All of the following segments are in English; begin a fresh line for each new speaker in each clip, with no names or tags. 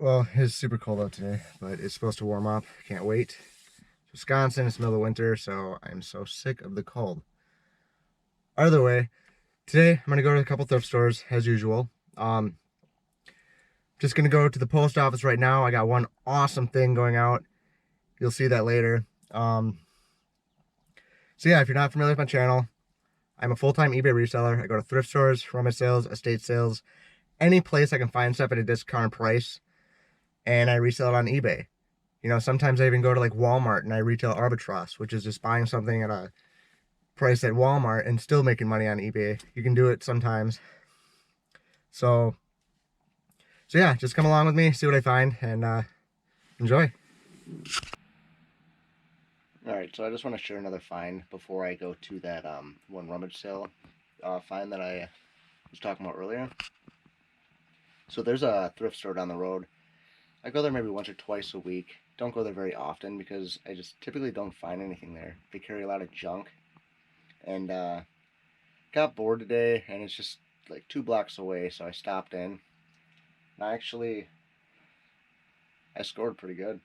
Alright, well, it's super cold out today, but it's supposed to warm up. Can't wait. Wisconsin, it's middle of winter, so I'm so sick of the cold. Either way, today I'm going to go to a couple thrift stores, as usual. Just going to go to the post office right now. I got one awesome thing going out. You'll see that later. So yeah, if you're not familiar with my channel, I'm a full-time eBay reseller. I go to thrift stores, rummage sales, estate sales, any place I can find stuff at a discounted price, and I resell it on eBay. You know, sometimes I even go to like Walmart and I retail arbitrage, which is just buying something at a price at Walmart and still making money on eBay. You can do it sometimes. So yeah, just come along with me, see what I find, and enjoy. Alright, so I just want to share another find before I go to that one rummage sale find that I was talking about earlier. So there's a thrift store down the road. I go there maybe once or twice a week. Don't go there very often because I just typically don't find anything there. They carry a lot of junk. And got bored today, and it's just like 2 blocks away, so I stopped in. And I scored pretty good.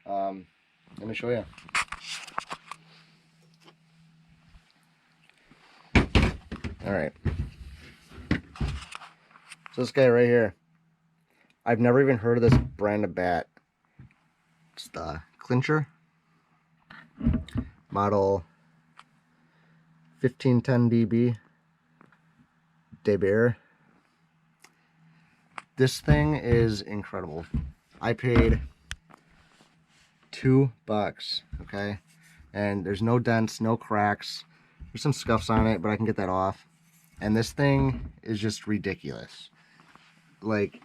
Let me show you. Alright. So this guy right here. I've never even heard of this brand of bat. It's the Clincher. Model 1510 DB. This thing is incredible. I paid $2, okay? And there's no dents, no cracks. There's some scuffs on it, but I can get that off. And this thing is just ridiculous. Like,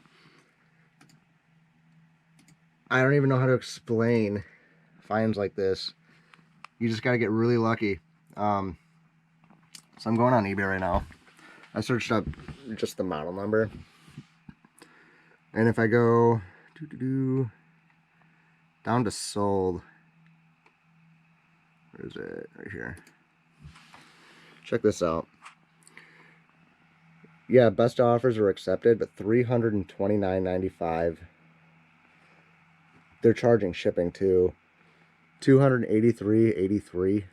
I don't even know how to explain finds like this. You just gotta get really lucky. So I'm going on eBay right now. I searched up just the model number. And if I go down to sold, where is it? Right here. Check this out. Yeah, best offers are accepted, but $329.95. They're charging shipping too. $283.83.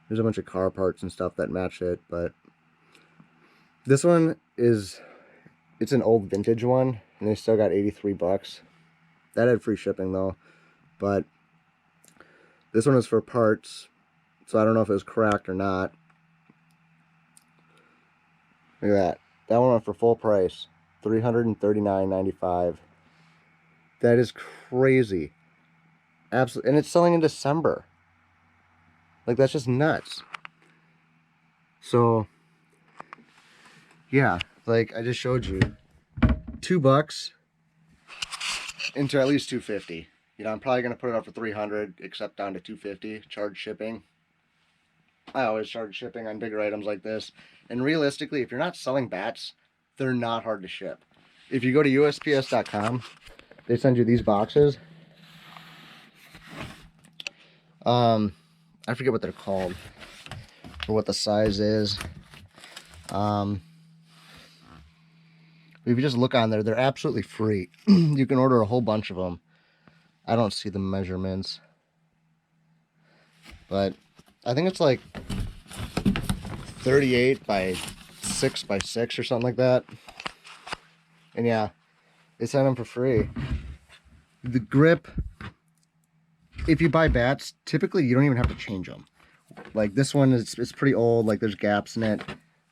There's a bunch of car parts and stuff that match it, but this one is, it's an old vintage one, and they still got $83. That had free shipping though, but this one is for parts, so I don't know if it was cracked or not. Look at that. That one went for full price, $339.95. That is crazy. Absolutely. And it's selling in December. Like, that's just nuts. So, yeah, like I just showed you, $2 into at least $250. You know, I'm probably going to put it up for $300, except down to $250, charge shipping. I always charge shipping on bigger items like this. And realistically, if you're not selling bats, they're not hard to ship. If you go to USPS.com, they send you these boxes. I forget what they're called or what the size is. If you just look on there, they're absolutely free. You can order a whole bunch of them. I don't see the measurements, but I think it's like 38 by 6 by 6 or something like that. And yeah, they send them for free. The grip, if you buy bats, typically you don't even have to change them. Like this one is, it's pretty old, like there's gaps in it.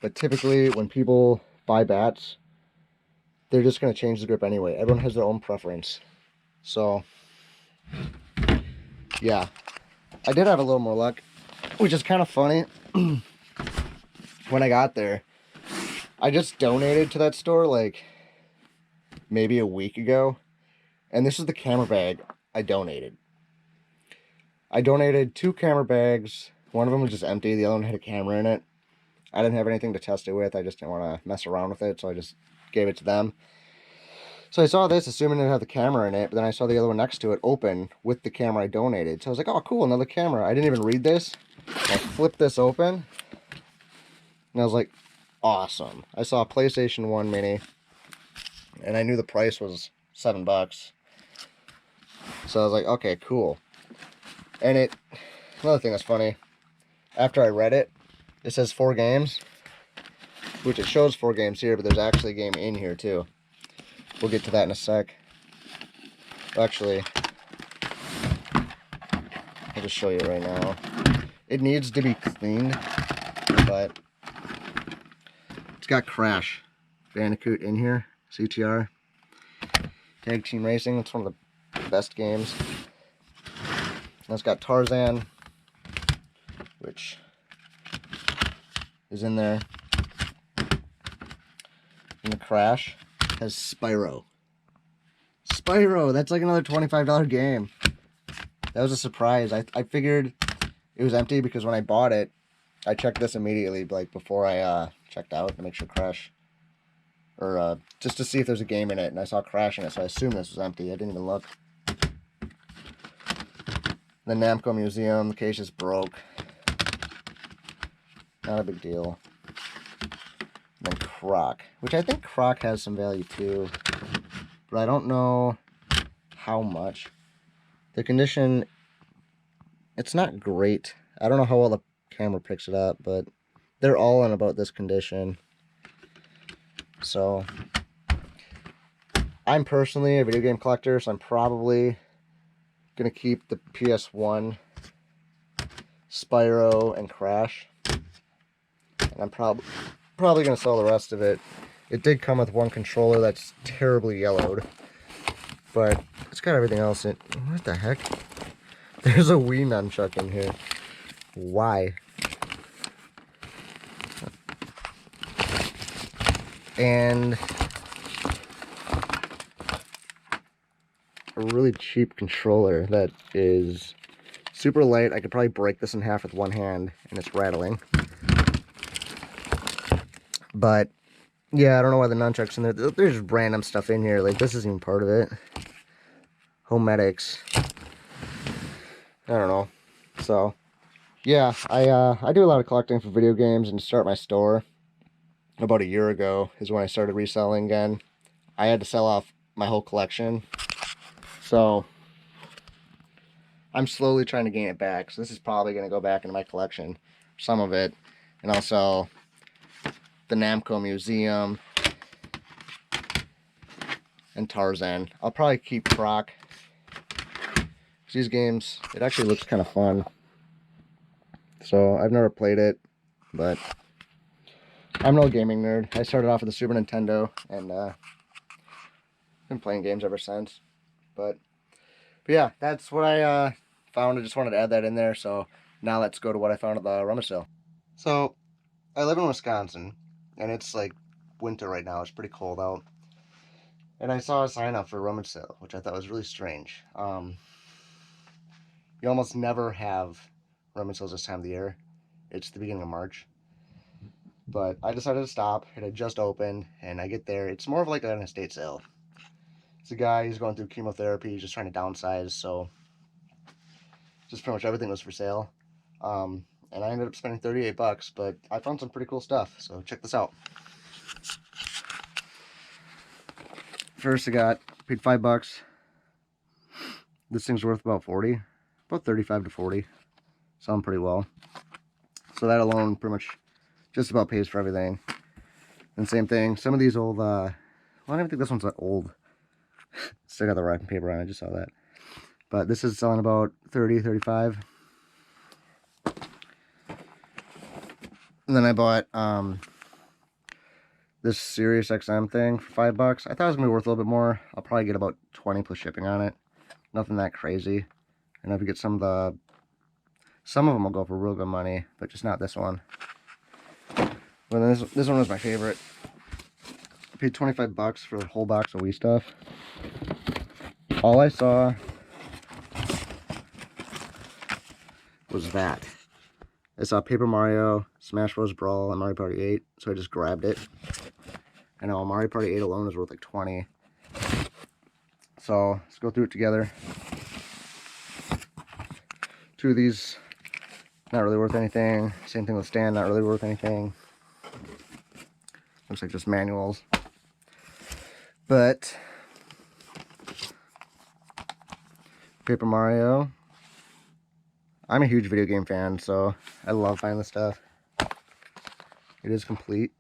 But typically when people buy bats, they're just going to change the grip anyway. Everyone has their own preference. So, yeah. I did have a little more luck, which is kind of funny. When I got there, I just donated to that store like maybe a week ago. And this is the camera bag I donated. I donated 2 camera bags. One of them was just empty. The other one had a camera in it. I didn't have anything to test it with. I just didn't want to mess around with it, so I just gave it to them. So I saw this, assuming it had the camera in it, but then I saw the other one next to it open with the camera I donated. So I was like, oh, cool, another camera. I didn't even read this. I flipped this open, and I was like, awesome. I saw a PlayStation 1 Mini. and I knew the price was $7. So I was like, okay, cool. And another thing that's funny, after I read it, it says 4 games, which it shows 4 games here, but there's actually a game in here too. We'll get to that in a sec. Actually, I'll just show you right now. It needs to be cleaned, but it's got Crash Bandicoot in here, CTR. Tag Team Racing, it's one of the best games. And it's got Tarzan, which is in there. And the Crash has Spyro. Spyro, that's like another $25 game. That was a surprise. I figured it was empty because when I bought it, I checked this immediately, like before I checked out to make sure Crash, or just to see if there's a game in it, and I saw Crash in it, so I assumed this was empty. I didn't even look. The Namco Museum, the case just broke. Not a big deal. And then Croc, which I think Croc has some value too, but I don't know how much. The condition, it's not great. I don't know how well the camera picks it up, but they're all in about this condition. So, I'm personally a video game collector, so I'm probably going to keep the PS1, Spyro, and Crash. And I'm probably going to sell the rest of it. It did come with one controller that's terribly yellowed, but it's got everything else in. What the heck? There's a Wii nunchuck in here. Why? And a really cheap controller that is super light. I could probably break this in half with one hand, and it's rattling. But yeah, I don't know why the nunchuck's in there. There's random stuff in here. Like, this isn't even part of it. Homedics. I don't know. So yeah, I do a lot of collecting for video games, and to start my store about a year ago is when I started reselling again. I had to sell off my whole collection, so I'm slowly trying to gain it back. So this is probably going to go back into my collection, some of it, and I'll sell the Namco Museum and Tarzan. I'll probably keep Croc. These games, it actually looks kind of fun. So I've never played it, but I'm no gaming nerd. I started off with the Super Nintendo, and been playing games ever since. But yeah, that's what I found. I just wanted to add that in there. So now let's go to what I found at the rummage sale. So I live in Wisconsin, and it's like winter right now. It's pretty cold out. And I saw a sign up for a rummage sale, which I thought was really strange. You almost never have rummage sales this time of the year. It's the beginning of March. But I decided to stop. It had just opened, and I get there. It's more of like an estate sale. It's a guy, he's going through chemotherapy. He's just trying to downsize, so just pretty much everything was for sale. And I ended up spending $38, but I found some pretty cool stuff, so check this out. First I paid $5. This thing's worth about 40, about 35 to 40. Selling pretty well. So that alone pretty much just about pays for everything. And same thing, some of these old, well, I don't even think this one's that old. Still got the wrapping paper on, I just saw that. But this is selling about 30, 35. And then I bought this Sirius XM thing for $5. I thought it was going to be worth a little bit more. I'll probably get about 20 plus shipping on it. Nothing that crazy. And if you get some of them will go for real good money, but just not this one. But then this one was my favorite. I paid $25 for the whole box of Wii stuff. All I saw was that. I saw Paper Mario, Smash Bros. Brawl, and Mario Party 8, so I just grabbed it. I know Mario Party 8 alone is worth like 20. So let's go through it together. Two of these, not really worth anything. Same thing with Stand, not really worth anything. Looks like just manuals. But Paper Mario, I'm a huge video game fan, so I love finding this stuff. It is complete.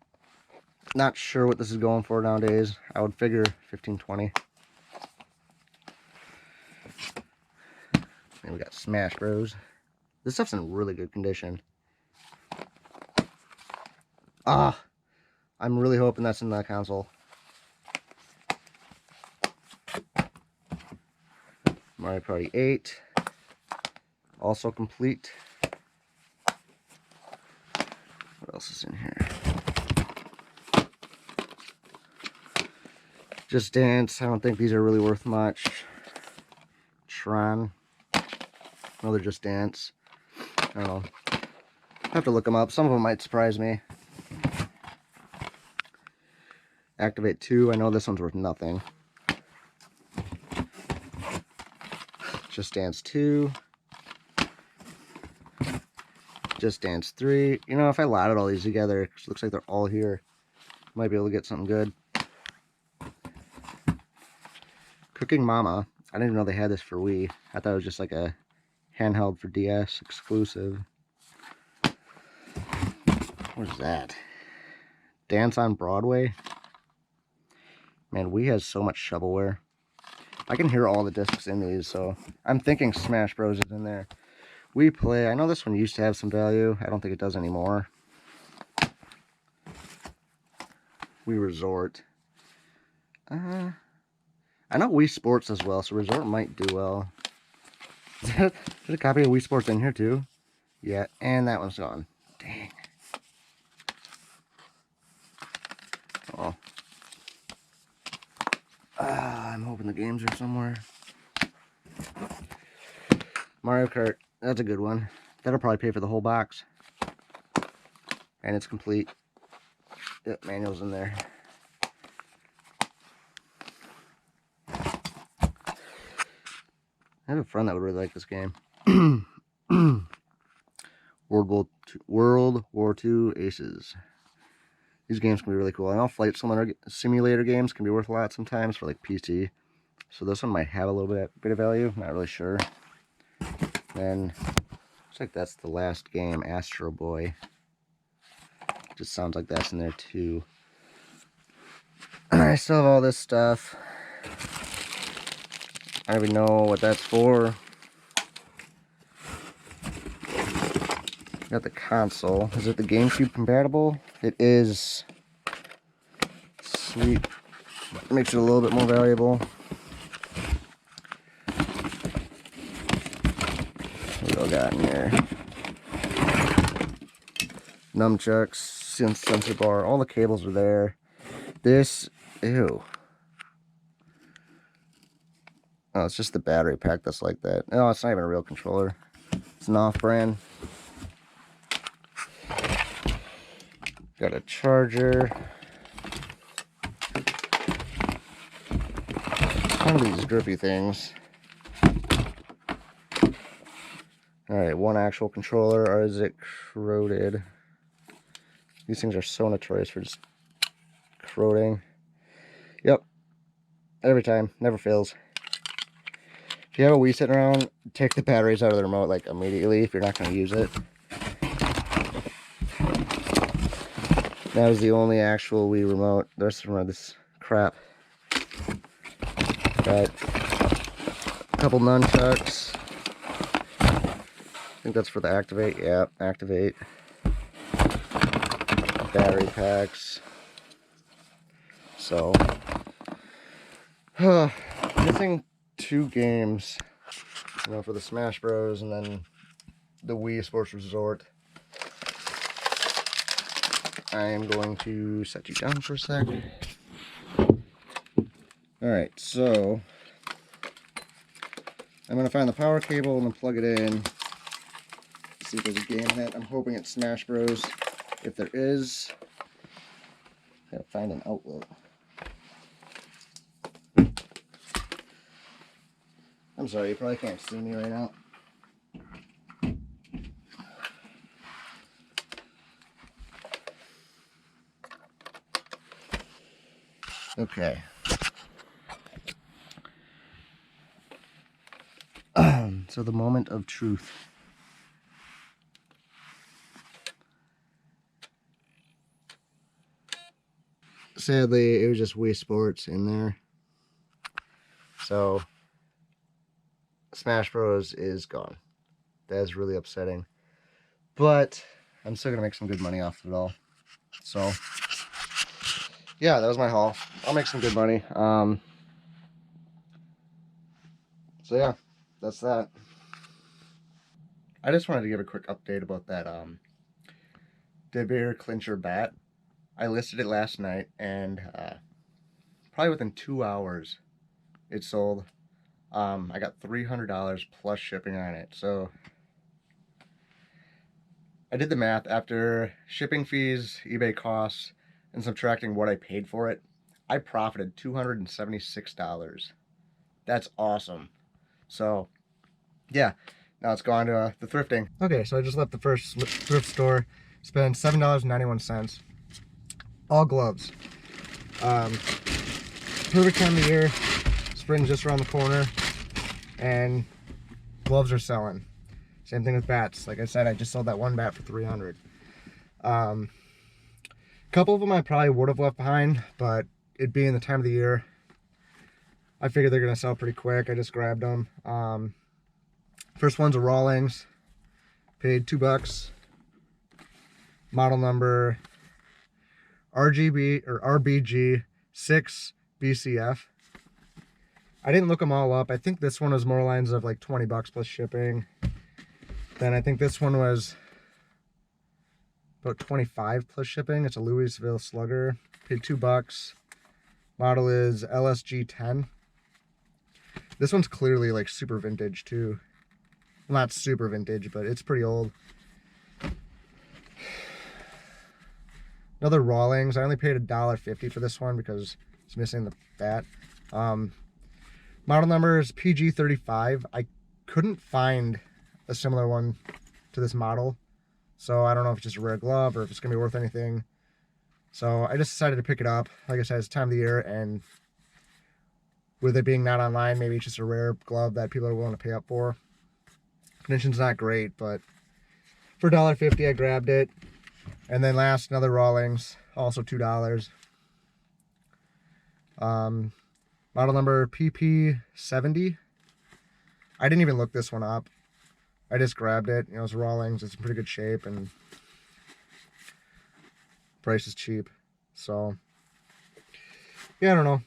Not sure what this is going for nowadays. I would figure 15, 20. And we got Smash Bros. This stuff's in really good condition. Ah, I'm really hoping that's in that console. Mario Party 8, also complete. What else is in here? Just Dance, I don't think these are really worth much. Tron, another Just Dance. I don't know. I have to look them up. Some of them might surprise me. Activate 2, I know this one's worth nothing. Just Dance 2. Just Dance 3. You know, if I laddered all these together, it looks like they're all here. Might be able to get something good. Cooking Mama. I didn't even know they had this for Wii. I thought it was just like a handheld for DS exclusive. What is that? Dance on Broadway. Man, Wii has so much shovelware. I can hear all the discs in these, so I'm thinking Smash Bros is in there. Wii Play. I know this one used to have some value. I don't think it does anymore. Wii Resort. I know Wii Sports as well, so Resort might do well. There's a copy of Wii Sports in here too. Yeah, and that one's gone. Dang. Oh. I'm hoping the games are somewhere. Mario Kart. That's a good one. That'll probably pay for the whole box. And it's complete. Yep, manual's in there. I have a friend that would really like this game. World War II Aces. These games can be really cool. I know flight simulator games can be worth a lot sometimes for like PC. So this one might have a little bit of value. Not really sure. Then looks like that's the last game, Astro Boy. Just sounds like that's in there too. I still have all this stuff. I don't even know what that's for. Got the console. Is it the GameCube compatible? It is. Sweet. Makes it a little bit more valuable. What do we got in here? Nunchucks, sensor bar, all the cables are there. This, ew. Oh, it's just the battery pack that's like that. No, it's not even a real controller. It's an off-brand. Got a charger. One of these grippy things. Alright, one actual controller, or is it corroded? These things are so notorious for just corroding. Yep. Every time. Never fails. If you have a Wii sitting around, take the batteries out of the remote like immediately if you're not going to use it. That was the only actual Wii remote. The rest of them are this crap. Got a couple nunchucks. I think that's for the Activate. Yeah, Activate. Battery packs. So, missing 2 games, you know, for the Smash Bros. And then the Wii Sports Resort. I am going to set you down for a sec. Alright, so I'm going to find the power cable and then plug it in. See if there's a game in it. I'm hoping it's Smash Bros. If there is, gotta find an outlet. I'm sorry, you probably can't see me right now. Okay. So the moment of truth. Sadly, it was just Wii Sports in there. So Smash Bros is gone. That is really upsetting. But I'm still gonna make some good money off of it all. So yeah, that was my haul. I'll make some good money. So yeah, that's that. I just wanted to give a quick update about that Devere Clincher bat. I listed it last night, and probably within 2 hours, it sold. I got $300 plus shipping on it. So I did the math after shipping fees, eBay costs, and subtracting what I paid for it. I profited $276. That's awesome. So yeah, now it's gone to the thrifting. Okay, so I just left the first thrift store, spent $7.91. All gloves. Perfect time of year. Spring's just around the corner, and gloves are selling. Same thing with bats. Like I said, I just sold that one bat for $300. A couple of them I probably would have left behind, but it being the time of the year, I figured they're gonna sell pretty quick. I just grabbed them. First one's a Rawlings. Paid $2. Model number RBG 6 BCF. I didn't look them all up. I think this one was more lines of like $20 plus shipping. Then I think this one was about $25 plus shipping. It's a Louisville Slugger. Paid $2. Model is LSG 10. This one's clearly like super vintage too. Well, not super vintage, but it's pretty old. Another Rawlings. I only paid $1.50 for this one because it's missing the bat. Model number is PG35. I couldn't find a similar one to this model, so I don't know if it's just a rare glove or if it's gonna be worth anything. So I just decided to pick it up. Like I said, it's time of the year, and with it being not online, maybe it's just a rare glove that people are willing to pay up for. Condition's not great, but for $1.50 I grabbed it. And then last, another Rawlings, also $2. Model number PP70. I didn't even look this one up. I just grabbed it. You know, it's Rawlings. It's in pretty good shape, and price is cheap. So yeah, I don't know.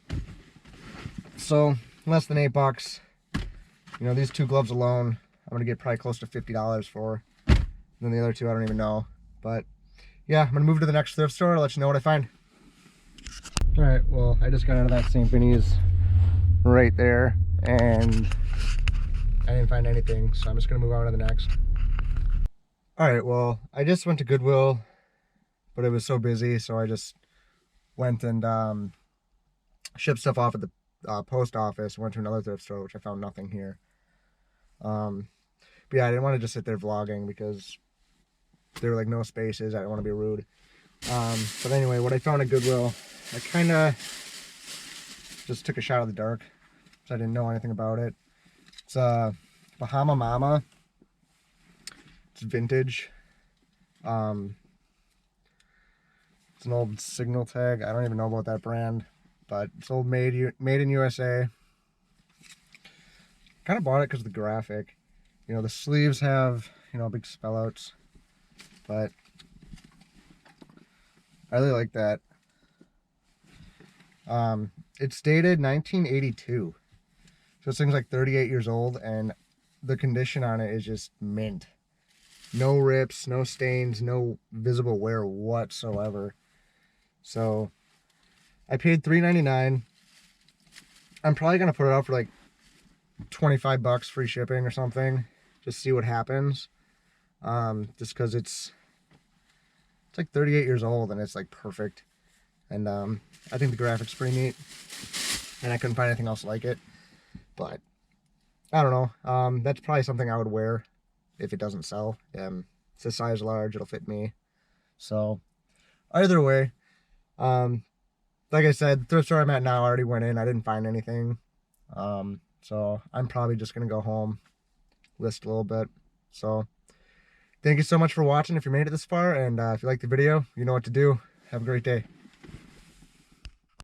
So less than $8. You know, these two gloves alone, I'm gonna get probably close to $50 for. And then the other two, I don't even know. But yeah, I'm gonna move to the next thrift store. I'll let you know what I find. All right, well, I just got out of that St. Vinny's right there, and I didn't find anything, so I'm just gonna move on to the next. All right, well, I just went to Goodwill, but it was so busy, so I just went and shipped stuff off at the post office. Went to another thrift store, which I found nothing here. But yeah, I didn't want to just sit there vlogging because there were like no spaces. I didn't want to be rude. But anyway, what I found at Goodwill, I kind of just took a shot of the dark because I didn't know anything about it. It's Bahama Mama. It's vintage. It's an old signal tag. I don't even know about that brand, but it's old made in USA. Kind of bought it because of the graphic. You know, the sleeves have, you know, big spell outs, but I really like that. It's dated 1982. So this thing's like 38 years old, and the condition on it is just mint. No rips, no stains, no visible wear whatsoever. So I paid $3.99. I'm probably gonna put it out for like $25 free shipping or something. Just see what happens. Just because it's like 38 years old and it's like perfect. And I think the graphics pretty neat. And I couldn't find anything else like it. But I don't know. That's probably something I would wear if it doesn't sell. It's a size large, it'll fit me. So either way, like I said, the thrift store I'm at now, I already went in. I didn't find anything. So I'm probably just gonna go home, list a little bit. So thank you so much for watching if you made it this far, and if you liked the video, you know what to do. Have a great day.